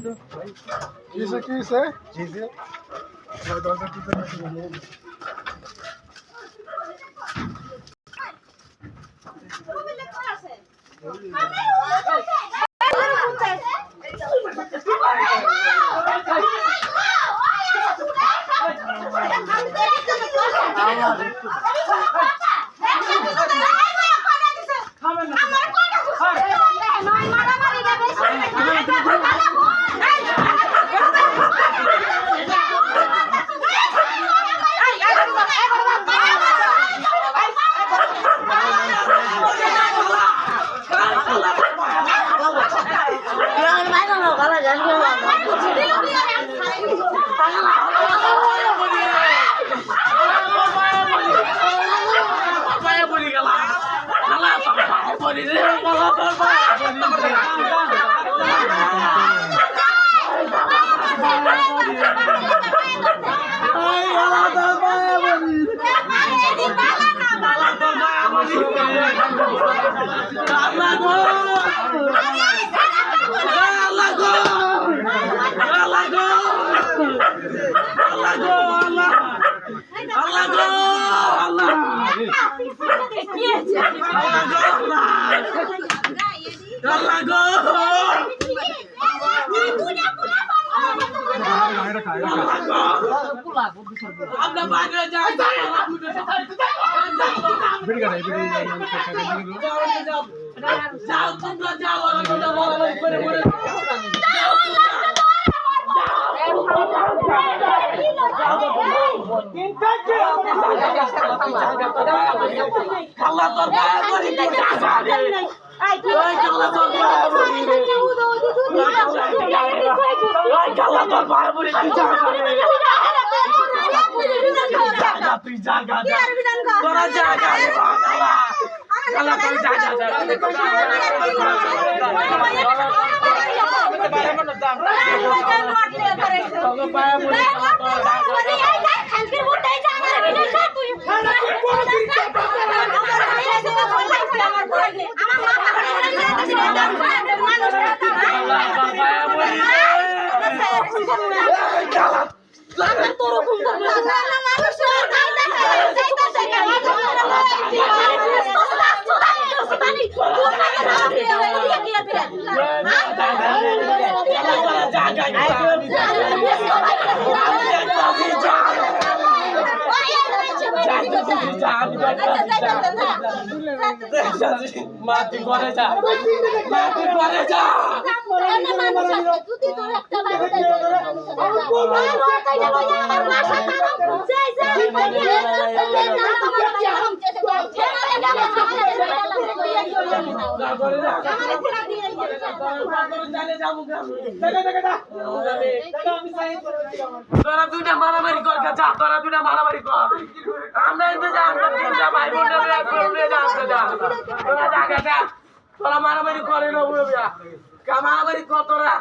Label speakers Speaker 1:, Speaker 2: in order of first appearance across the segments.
Speaker 1: কিসে কিসে কিসে দরজা কিসে
Speaker 2: মাটি করে যা মাটি করে যা তোরা দুইটা মারামারি কর যা তোরা দুইটা মারামারি কর আমরা ভাই তোরা যা তোরা মারামারি করে না মারামারি কর তোরা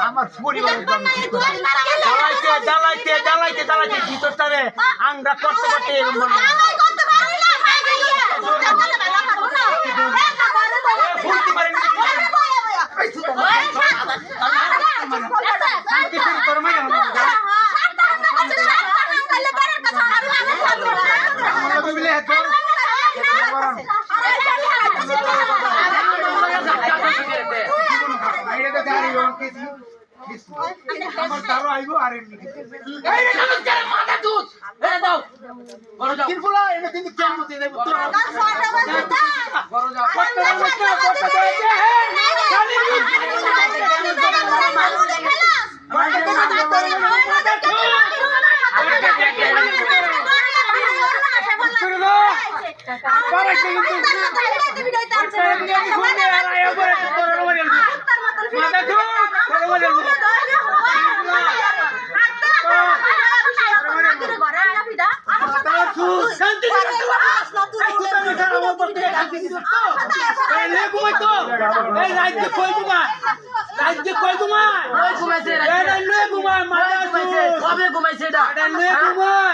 Speaker 2: আমার পরিবার জ্বালাইতে ভিতরটা
Speaker 3: করে আমরা করতে করতে এরকম বলবো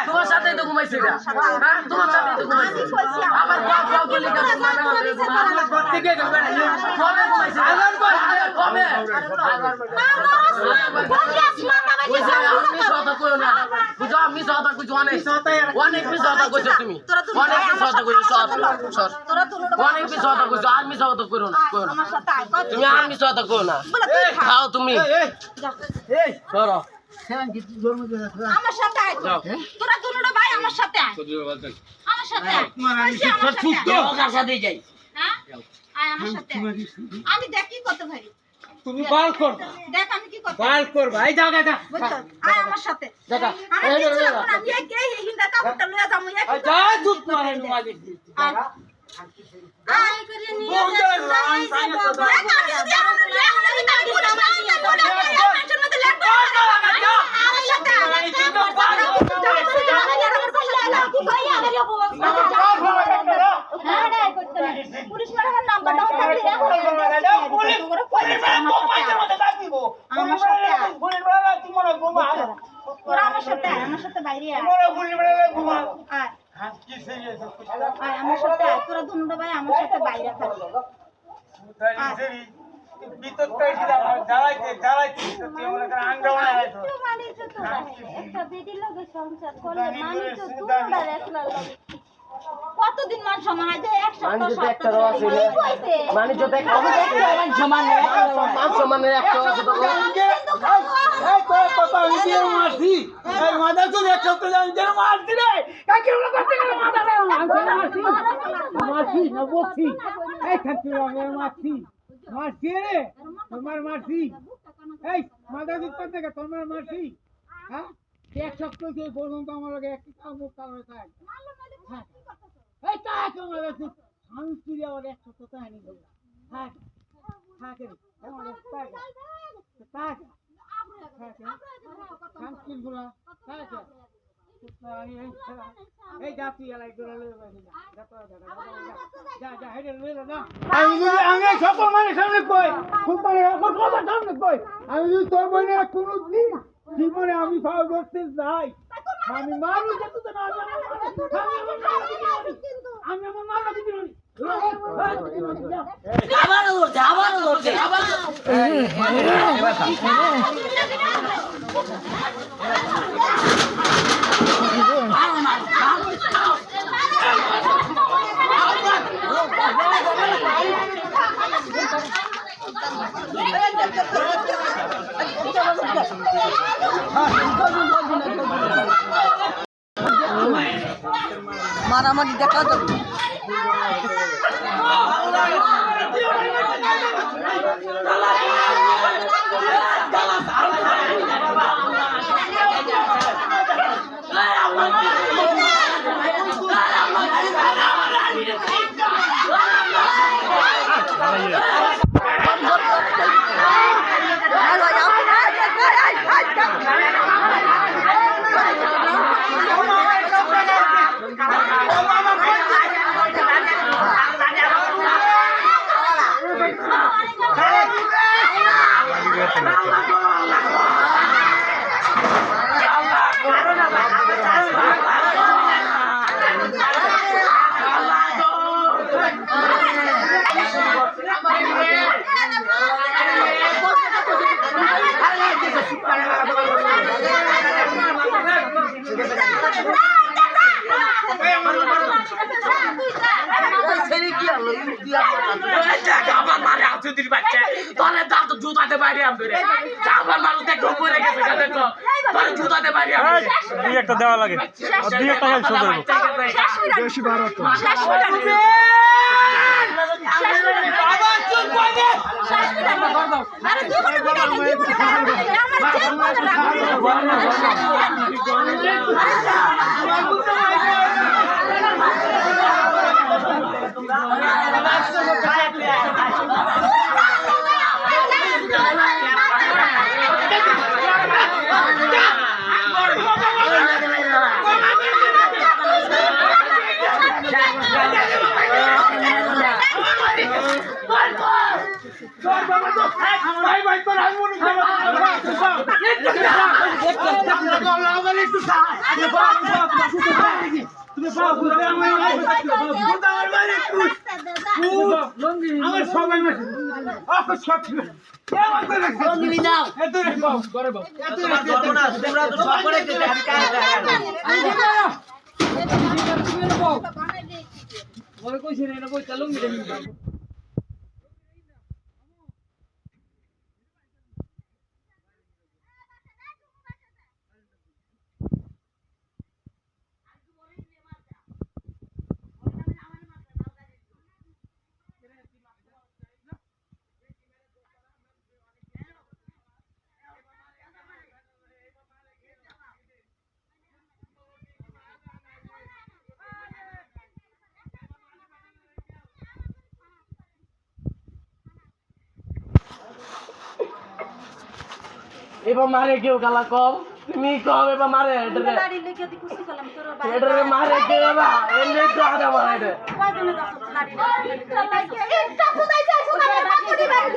Speaker 2: তোমার সাথে তো ঘুমাইছে তোমার সাথে তো ঘুমাইছে আবার খাও তুমি
Speaker 4: আমার সাথে আয় তোরা দুটো ভাই আমার সাথে আয় আমার সাথে আয়
Speaker 2: আমার সাথে যাই
Speaker 4: হ্যাঁ আয় আমার সাথে আমি দেখ কি করতে পারি
Speaker 3: তুমি বাল কর
Speaker 4: দেখ আমি কি করতে
Speaker 3: বাল কর ভাই যাও গা
Speaker 4: বুঝছো আয় আমার সাথে
Speaker 3: দেখা
Speaker 4: আমি কিছু না আমি এই হিন্দা কাপড়টা লয়ে যাবো
Speaker 3: যা দুধ মারে মাঝে
Speaker 4: আয় করে নিয়ে পুলিশ ম্যাডামের নাম্বারটা আমার সাথে বাইরে আয় আমার সাথে তোরা দুটো ভাই আমার সাথে বাইরে থাকবে কতদিন মান সমান আছে এক সপ্তাহ
Speaker 3: তোমার মারছি এই মাথা দুধ করতে তোমার মারছি হ্যাঁ এক সপ্তাহ পর্যন্ত আমার একটি কামড় কামড়ে থাক এই তাই তোমার শান্তি আমার এক সপ্তাহ তো আনি দেবো থাক থাকে শান্তিগুলা থাকে এই জাতি এলাই করে আমি সকল মানুষের সামনে কই সামনে কই আমি যদি তোর বইনে কোনো দিন জীবনে আমি ভাব করতে যাই আমি মানুষ আমি আমার মারা দিতে
Speaker 4: মারামারি দেখা যাবে
Speaker 3: Allah
Speaker 2: আমার মারে আচুদির বাচ্চা তোরে দাও তো জুতাতে বাইরে আমবে রে আমার মানুষ দেখো পড়ে গেছে দেখো তোরে জুতাতে বাইরে আমবে
Speaker 5: দুই একটা দেওয়া লাগে দুই একটা খেল শুরু
Speaker 1: বেশি বাড়া তো
Speaker 2: আবার চুপ করে
Speaker 4: আরে জীবনে
Speaker 2: এবার মারে কেউ গালা কম তুমি কম এবার মারে
Speaker 4: দাড়ি লেগে দি কুছি কলাম তোর ভাই
Speaker 2: এটারে মারে কেউ এবার এমনি তো আদা মারে রে
Speaker 4: কয়জনে দাও দাড়ি একটা খুদাই চাই সুদা বাকুদি বাড়ি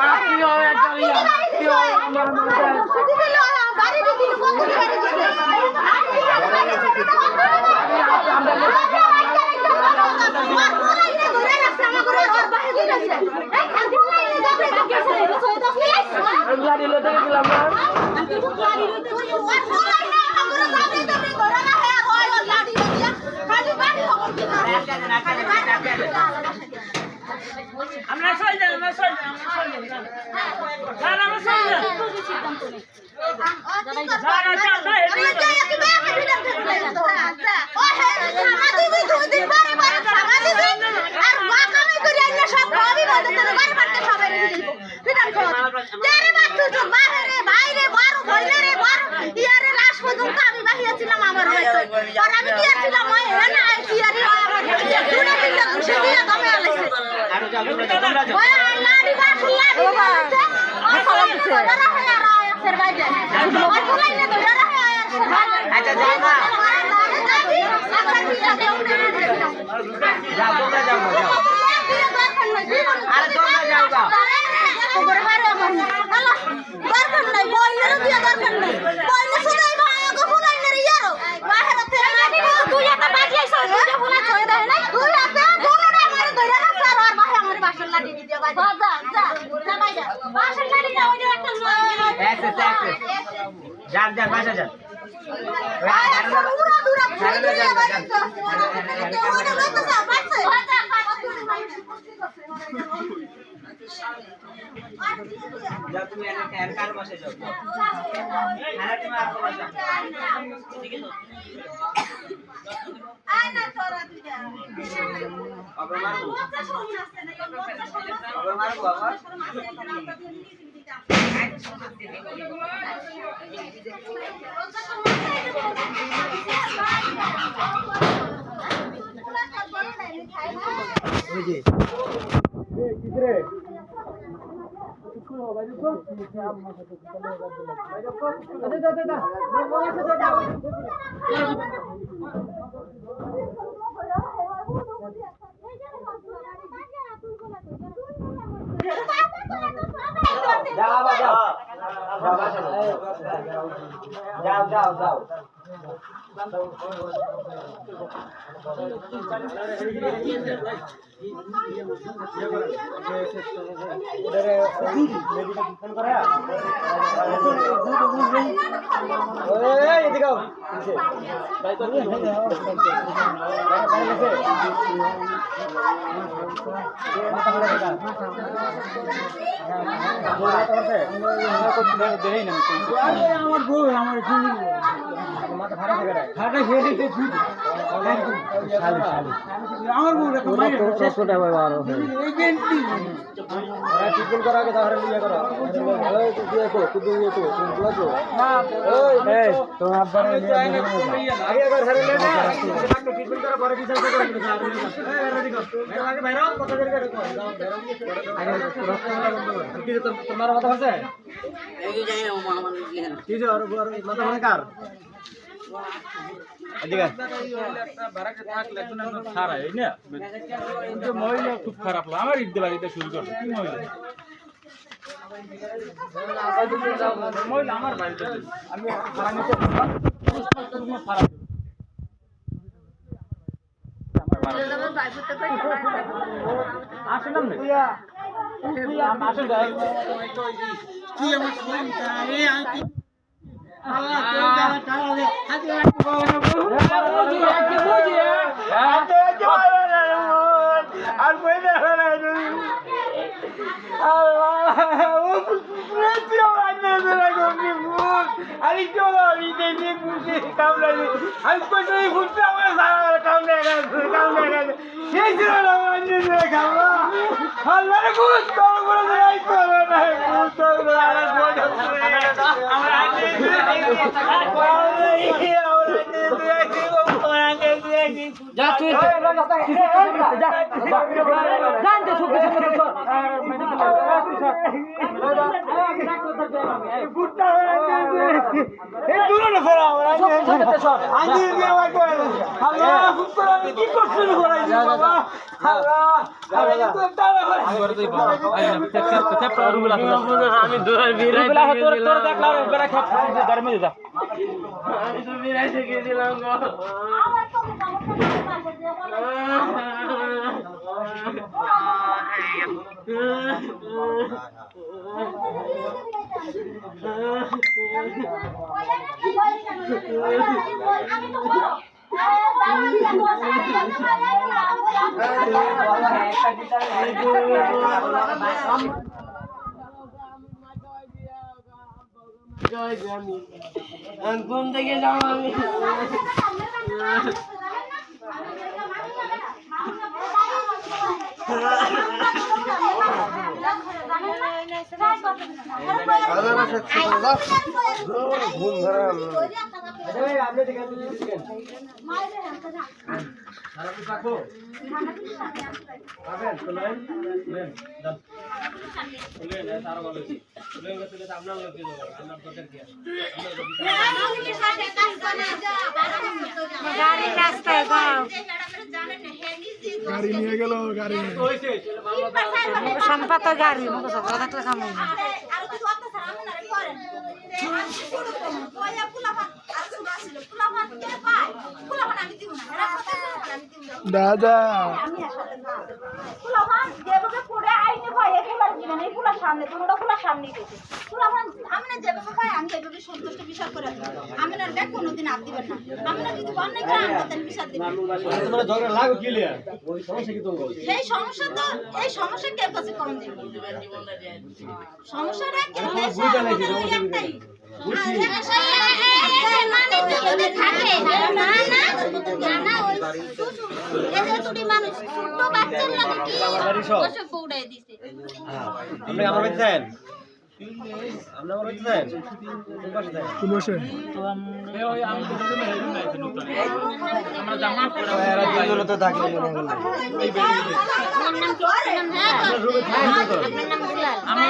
Speaker 2: মা কি হয় একটা ইয়া কি হয় আমার মারে
Speaker 4: সুদি দিল বাড়ি দিদি বাকুদি বাড়ি
Speaker 2: গাড়ি লতে গেছিলাম না আমরা চলে যাই আমরা চলে যাই আমরা চলে যাই
Speaker 3: যান যান বাসা যান তুমি কার বাসায় যাও যাও যাও যাও আমার বউ আমার খাটা খেয়ে দিতে আমার বউ তোমার মাথা আছে মাথা মানে কার
Speaker 5: মহিলা খুব খারাপ আমার ঈদ বাড়িতে শুরু করবে কি মহিলা আমার বাড়িতে আমি
Speaker 2: কোন থেকে যাবো আমি
Speaker 1: গাড়ি নিয়ে গেল গাড়ি
Speaker 4: সম্পাত গাড়ি মতো সব রাখলে কাম হয় না
Speaker 1: দাদা
Speaker 4: কোনদিন আপ দিবেন না আমি যদি অনেক আনতেন বিচার দিবেন সেই সমস্যা তো এই সমস্যা কে কাছে কম দিবে সমস্যাটা কে একটাই মানে যদি থাকে না না না ওই এই দুটি মানুষ ছোট বাচ্চার লাগে কি বসে পৌড়াই দিছে
Speaker 3: আপনি আমার বাড়িতে যান আপনি আমার বাড়িতে যান
Speaker 1: কি বসে
Speaker 5: আমরা জামা
Speaker 3: তো থাকি
Speaker 5: আমরা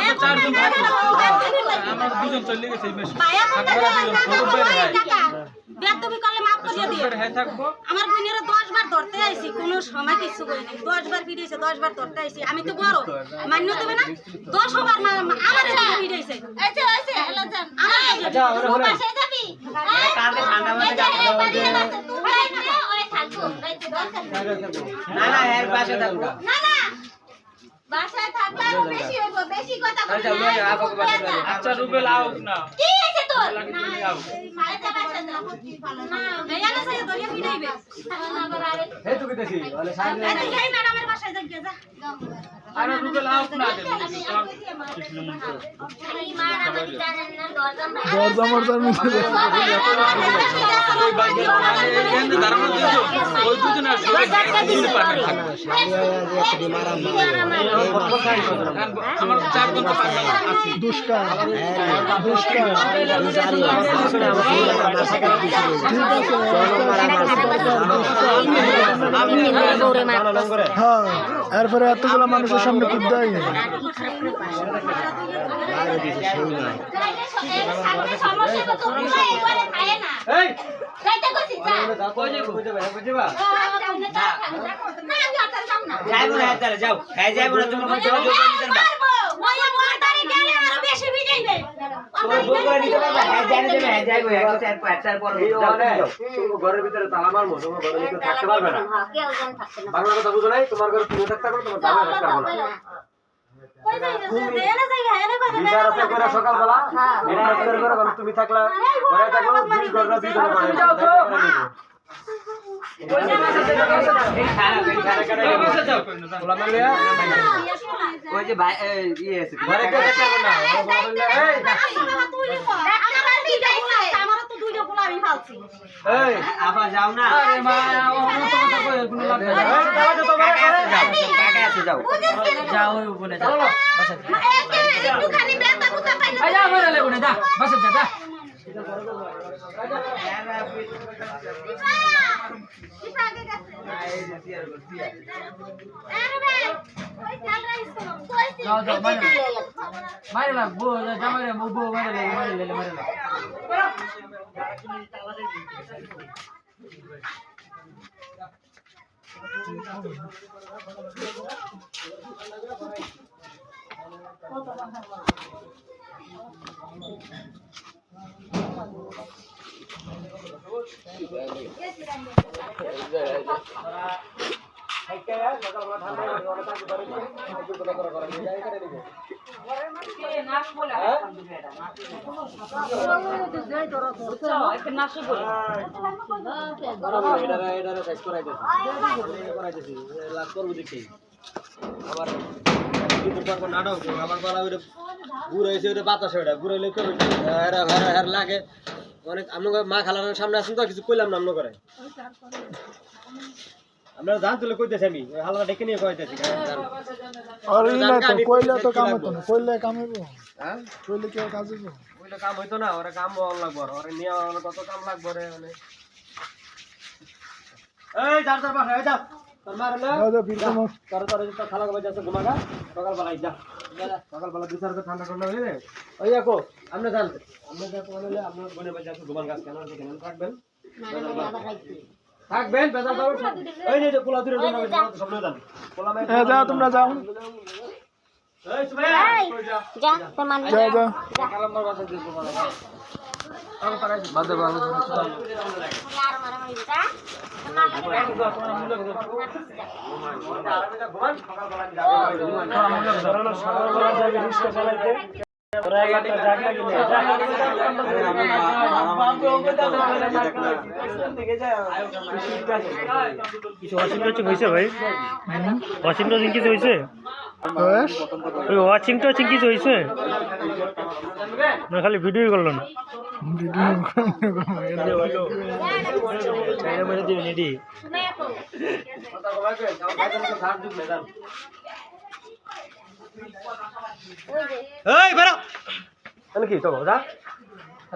Speaker 5: তো চারজন থাকি আমরা দুজন চলে গেছে
Speaker 4: বেদবি করলে মাফ করিয়ে দিও
Speaker 5: থাকবো
Speaker 4: আমার বোনেরা 10 বার ধরতে আইছি কোনো সময় কিছু কই নাই 10 বার ভিডিওছে 10 বার ধরতে আইছি আমি তো বড় মান্য দেবে না 10 বার আমার ভিডিওছে আচ্ছা আচ্ছা হ্যালো জান আমার
Speaker 3: আচ্ছা
Speaker 4: পাশে যাবি কালকে ঠান্ডা মধ্যে ওই থাকবো রাইতে দরকার
Speaker 3: না না এর পাশে থাকবো
Speaker 4: না না বাসায় থাকলে আরো বেশি হইব বেশি কথা বলবি
Speaker 5: আচ্ছা রুবেল আউক না
Speaker 4: কি আছে তোর না
Speaker 5: আউক
Speaker 4: মারে যাবা না না মেয়ানা সাথে দরিয়া পিটাইবে না করে
Speaker 3: হে তুই দেখি বলে সামনে
Speaker 4: এই ম্যাডামের বাসায় যাই যা
Speaker 5: আরে রুবেল আউক না দে
Speaker 4: এই ম্যাডাম জানেন না
Speaker 1: দরজা মরজার মিশে
Speaker 5: ওই বাইকে এন্ড দাঁড়ানো দিছো ওই দুজন আর দুজন পারবে আমার 4 ঘন্টা পারবে আছে
Speaker 1: দুষ্কার দুষ্কার হ্যাঁ এরপরে এতগুলো মানুষের সামনে খুব দেয়
Speaker 4: সমস্যা তো খায় করে খায় না
Speaker 3: এই
Speaker 4: যাইতে কইছি যা
Speaker 3: কই যাবো বুঝবা
Speaker 4: না যাতে যাও না
Speaker 3: যাইবো না তাহলে যাও খাই যাইবো না তুমি কোন জোর দিতে পারবা
Speaker 4: ওই মোটারি গেলে আরো বেশি বিজাইবে
Speaker 3: তোর বল করে নিতে পারবা হ্যাঁ জানি দেবে হ্যাঁ যাইবো একটার পর যাও তুমি ঘরের ভিতরে তালা মারমু তুমি ঘরের ভিতরে থাকতে পারবে না
Speaker 4: কেউ জান থাকতে না
Speaker 3: বাংলা কথা বুঝো নাই তোমার ঘরে তুমি থাকতে পারো তোমার দাদা থাকতে পারবে না
Speaker 4: কই যাইবে এনে যাইবে এনে কই
Speaker 3: বিচার আছে করে সকালবেলা বিচার করে করে তুমি থাকলা ঘরে থাকলো দুই ঘররা দুই ঘর তুমি যাও তো ওই যে ভাই ইয়ে আছে ঘরে কেউ দেখতে পারবে না এই এই আপা যাও না
Speaker 5: আরে মা অন্য তো কথা কই কোনো লাভ নাই
Speaker 3: কাকা আছে যাও
Speaker 5: যাও ওই বলে যাও
Speaker 4: একটুখানি ব্যথা বুঝা পাইলো
Speaker 5: যা মরে লাগো না যা বসে যা যাও যাও মারে লাগবো যা মারে মুবো মারে মারে
Speaker 3: লাগে অনেক আপনার মা খালানোর সামনে আসুন তো কিছু কইলাম না করে আমরা জান তুলে কইতেছি আমি হালকা ডেকে নিয়ে কইতেছি
Speaker 1: আর এই না তো কইলে তো কাম হতো না কইলে কাম হইবো
Speaker 3: হ্যাঁ
Speaker 1: কইলে কি আর কাজ হইবো
Speaker 3: কইলে কাম হইতো না ওরে কাম বল লাগবো ওরে নিয়ে কত কাম লাগবো রে মানে এই যার যার বাসা যা তোর মার না
Speaker 1: যাও যাও বীর কম
Speaker 3: তোর তোর তো খালা বাজে আছে ঘুমাগা সকাল বেলা যা সকাল বেলা দুই চার ঠান্ডা ঠান্ডা হইলে ওই দেখো আপনি জানতে আপনি দেখো বলে আপনার বনে বাজে আছে ঘুমান গাছ কেন সেখানে থাকবেন থাকবেন বেজাল পাবেন এই যে পোলা দূরে জন্য সব জান পোলা মে
Speaker 1: যাও তোমরা যাও
Speaker 3: এই সুমাইয়া
Speaker 4: যা তোর মান
Speaker 1: যাও যাও
Speaker 3: কালাম্বার বাসা দিয়ে ঘুমানো
Speaker 5: বাদে ভালো
Speaker 4: আর মারা মারি যা
Speaker 6: কিছু ওয়াচিং টোচিং হয়েছে ভাই ওয়াচিং টোচিং কিছু হয়েছে ওই ওয়াচিং টোচিং কিছু হয়েছে না খালি ভিডিও করলো না
Speaker 3: এই বেরো তাহলে কি তো যা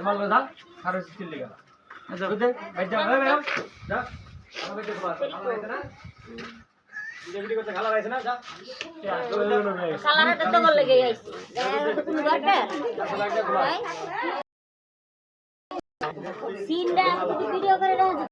Speaker 5: মাল যা আর স্কিল লাগা
Speaker 3: আচ্ছা বুঝে ভাই যা এই বেরো যা আমাকে দেখো ভালো লাগে না ভিডিও করতে খালা রাইছে না যা
Speaker 4: কালারটা তো গল লেগে আইছে তুমি দরকার সিনটা ভিডিও করে